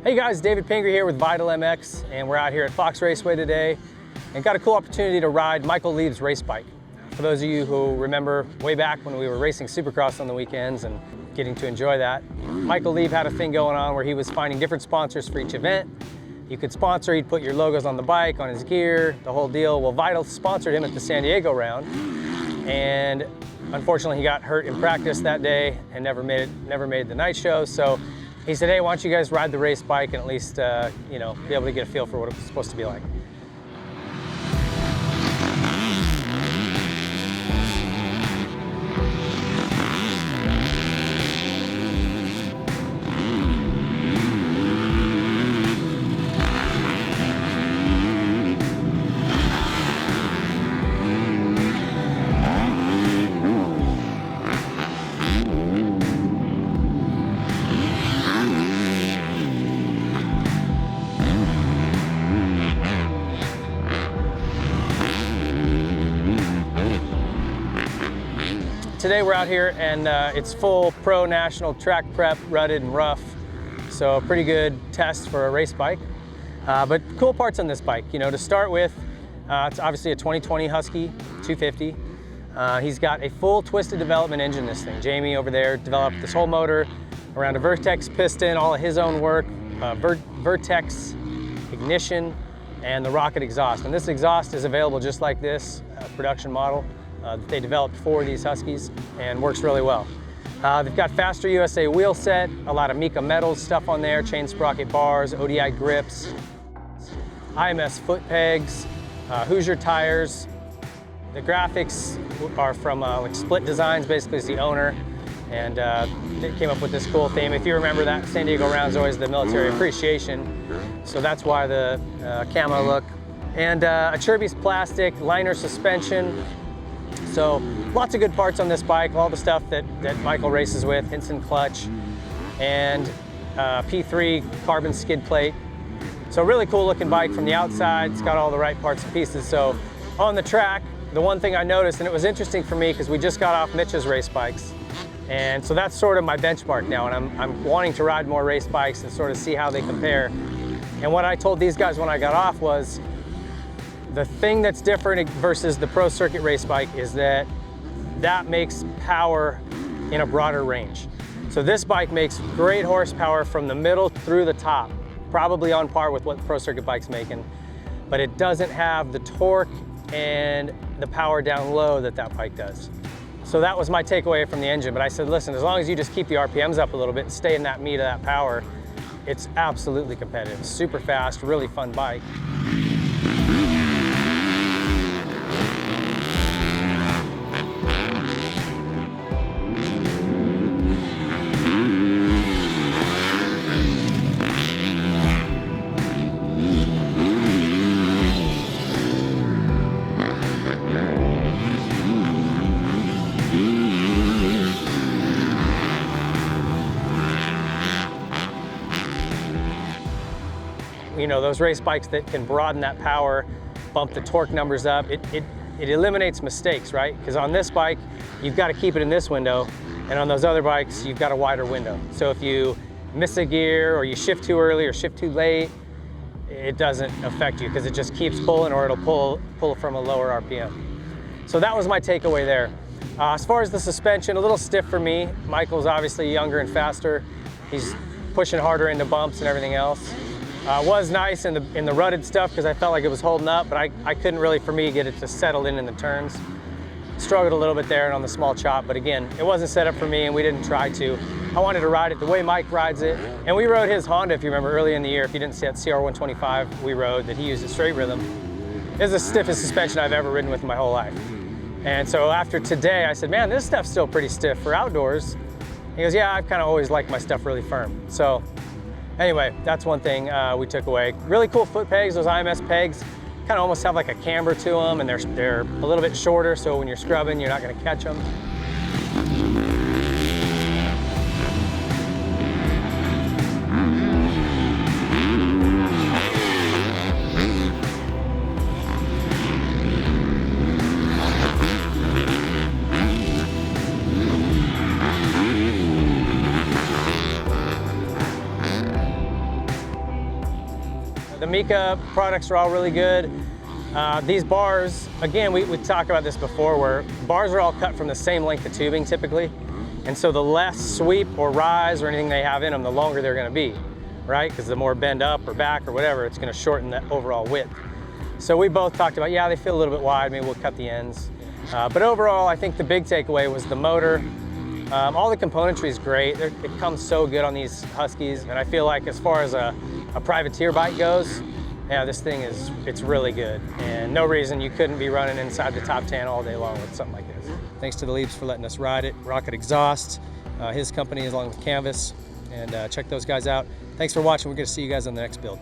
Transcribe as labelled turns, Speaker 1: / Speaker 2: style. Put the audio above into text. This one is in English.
Speaker 1: Hey guys, David Pingree here with Vital MX, and we're out here at Fox Raceway today and got a cool opportunity to ride Michael Leib's race bike. For those of you who remember way back when we were racing Supercross on the weekends and getting to enjoy that, Michael Leib had a thing going on where he was finding different sponsors for each event. You could sponsor, he'd put your logos on the bike, on his gear, the whole deal. Well, Vital sponsored him at the San Diego round, and unfortunately he got hurt in practice that day and never made the night show. So he said, hey, why don't you guys ride the race bike and at least you know, be able to get a feel for what it's supposed to be like. Today we're out here and it's full pro national track prep, rutted and rough. So a pretty good test for a race bike. But cool parts on this bike, you know, to start with, it's obviously a 2020 Husky 250. He's got a full twisted development engine, this thing. Jamie over there developed this whole motor around a Vertex piston, all of his own work, Vertex ignition, and the rocket exhaust. And this exhaust is available just like this production model that they developed for these Huskies and works really well. They've got Faster USA wheel set, a lot of Mika Metals stuff on there, chain sprocket bars, ODI grips, IMS foot pegs, Hoosier tires. The graphics are from like Split Designs, basically is the owner, and they came up with this cool theme. If you remember, that San Diego round is always the military appreciation, so that's why the camo look. And a Chirby's plastic liner suspension. So lots of good parts on this bike, all the stuff that Michael races with, Hinson clutch, and P3 carbon skid plate. So really cool looking bike from the outside. It's got all the right parts and pieces. So on the track, the one thing I noticed, and it was interesting for me because we just got off Mitch's race bikes, and so that's sort of my benchmark now, and I'm wanting to ride more race bikes and sort of see how they compare. And what I told these guys when I got off was, the thing that's different versus the pro circuit race bike is that makes power in a broader range. So this bike makes great horsepower from the middle through the top, probably on par with what pro circuit bike's making, but it doesn't have the torque and the power down low that bike does. So that was my takeaway from the engine, but I said, listen, as long as you just keep the RPMs up a little bit and stay in that meat of that power, it's absolutely competitive, super fast, really fun bike. You know, those race bikes that can broaden that power, bump the torque numbers up, it eliminates mistakes, right? Because on this bike, you've got to keep it in this window, and on those other bikes, you've got a wider window. So if you miss a gear, or you shift too early or shift too late, it doesn't affect you because it just keeps pulling, or it'll pull from a lower RPM. So that was my takeaway there. As far as the suspension, a little stiff for me. Michael's obviously younger and faster. He's pushing harder into bumps and everything else. Was nice in the rutted stuff because I felt like it was holding up, but I couldn't really, for me, get it to settle in the turns. Struggled a little bit there and on the small chop, but again, it wasn't set up for me and we didn't try to. I wanted to ride it the way Mike rides it, and we rode his Honda, if you remember, early in the year. If you didn't see that CR125 we rode that he used at Straight Rhythm. It's the stiffest suspension I've ever ridden with in my whole life. And so after today, I said, man, this stuff's still pretty stiff for outdoors. He goes, yeah, I've kind of always liked my stuff really firm. So anyway, that's one thing we took away. Really cool foot pegs, those IMS pegs, kind of almost have like a camber to them, and they're a little bit shorter, so when you're scrubbing, you're not going to catch them. The Mica products are all really good. These bars, again, we talked about this before, where bars are all cut from the same length of tubing typically. And so the less sweep or rise or anything they have in them, the longer they're gonna be, right? Because the more bend up or back or whatever, it's gonna shorten the overall width. So we both talked about, yeah, they feel a little bit wide, maybe we'll cut the ends. But overall, I think the big takeaway was the motor. All the componentry is great. It comes so good on these Huskies. And I feel like as far as a privateer bike goes, yeah, this thing it's really good. And no reason you couldn't be running inside the top 10 all day long with something like this. Thanks to the Leibs for letting us ride it. Rocket Exhaust, his company along with Canvas. And check those guys out. Thanks for watching. We're gonna see you guys on the next build.